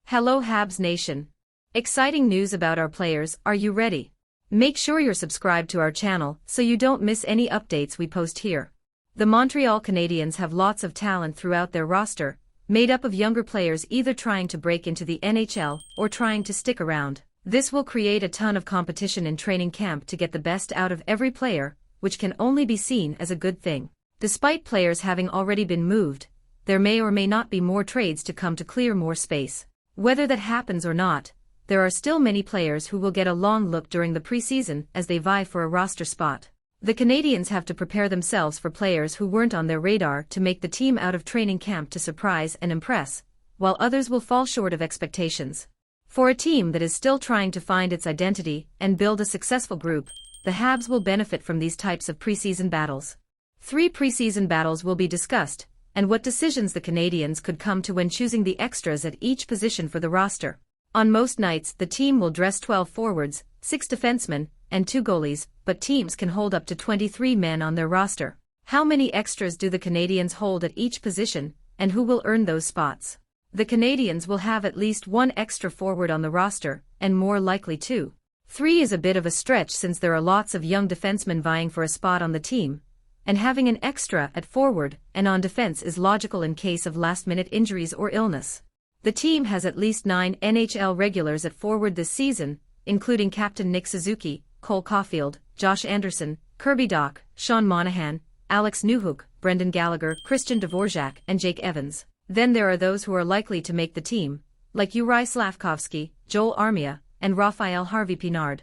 Hello Habs Nation. Exciting news about our players, are you ready? Make sure you're subscribed to our channel so you don't miss any updates we post here. The Montreal Canadiens have lots of talent throughout their roster, made up of younger players either trying to break into the NHL or trying to stick around. This will create a ton of competition in training camp to get the best out of every player, which can only be seen as a good thing. Despite players having already been moved, there may or may not be more trades to come to clear more space. Whether that happens or not, there are still many players who will get a long look during the preseason as they vie for a roster spot. The Canadiens have to prepare themselves for players who weren't on their radar to make the team out of training camp to surprise and impress, while others will fall short of expectations. For a team that is still trying to find its identity and build a successful group, the Habs will benefit from these types of preseason battles. 3 preseason battles will be discussed, and what decisions the Canadiens could come to when choosing the extras at each position for the roster. On most nights, the team will dress 12 forwards, 6 defensemen, and 2 goalies, but teams can hold up to 23 men on their roster. How many extras do the Canadiens hold at each position, and who will earn those spots? The Canadiens will have at least 1 extra forward on the roster, and more likely 2. 3 is a bit of a stretch since there are lots of young defensemen vying for a spot on the team, and having an extra at forward and on defense is logical in case of last-minute injuries or illness. The team has at least 9 NHL regulars at forward this season, including captain Nick Suzuki, Cole Caulfield, Josh Anderson, Kirby Dach, Sean Monahan, Alex Newhook, Brendan Gallagher, Christian Dvorak, and Jake Evans. Then there are those who are likely to make the team, like Juraj Slafkovsky, Joel Armia, and Raphael Harvey-Pinard.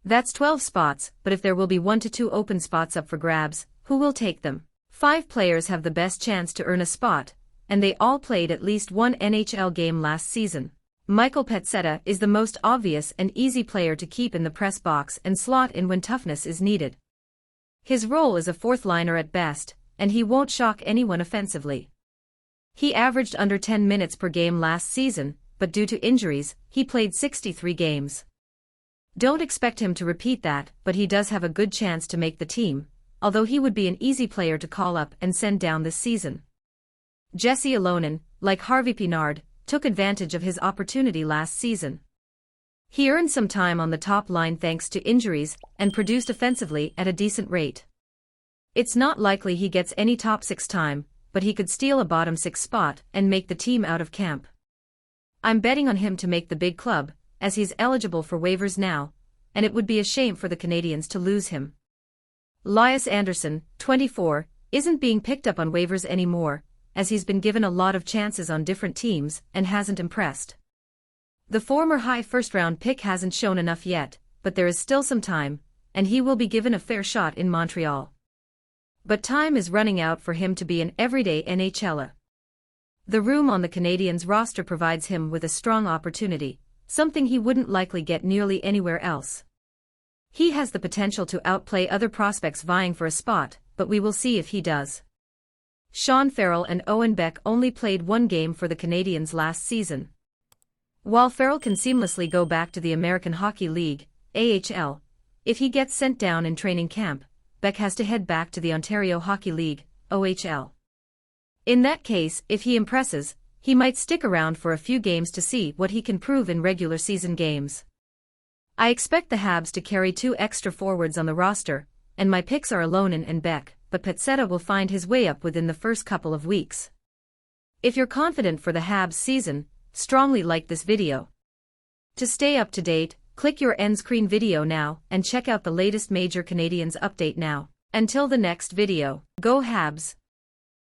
That's 12 spots, but if there will be 1 to 2 open spots up for grabs, who will take them? 5 players have the best chance to earn a spot, and they all played at least 1 NHL game last season. Michael Pezzetta is the most obvious and easy player to keep in the press box and slot in when toughness is needed. His role is a 4th liner at best, and he won't shock anyone offensively. He averaged under 10 minutes per game last season, but due to injuries, he played 63 games. Don't expect him to repeat that, but he does have a good chance to make the team, although he would be an easy player to call up and send down this season. Jesse Alonen, like Harvey-Pinard, took advantage of his opportunity last season. He earned some time on the top line thanks to injuries and produced offensively at a decent rate. It's not likely he gets any top 6 time, but he could steal a bottom 6 spot and make the team out of camp. I'm betting on him to make the big club, as he's eligible for waivers now, and it would be a shame for the Canadiens to lose him. Lias Andersson, 24, isn't being picked up on waivers anymore, as he's been given a lot of chances on different teams and hasn't impressed. The former high first-round pick hasn't shown enough yet, but there is still some time, and he will be given a fair shot in Montreal. But time is running out for him to be an everyday NHLer. The room on the Canadiens roster provides him with a strong opportunity, something he wouldn't likely get nearly anywhere else. He has the potential to outplay other prospects vying for a spot, but we will see if he does. Sean Farrell and Owen Beck only played 1 game for the Canadiens last season. While Farrell can seamlessly go back to the American Hockey League, AHL, if he gets sent down in training camp, Beck has to head back to the Ontario Hockey League, OHL. In that case, if he impresses, he might stick around for a few games to see what he can prove in regular season games. I expect the Habs to carry 2 extra forwards on the roster, and my picks are Alonen and Beck, but Pezzetta will find his way up within the first couple of weeks. If you're confident for the Habs season, strongly like this video. To stay up to date, click your end screen video now and check out the latest major Canadiens update now. Until the next video, go Habs!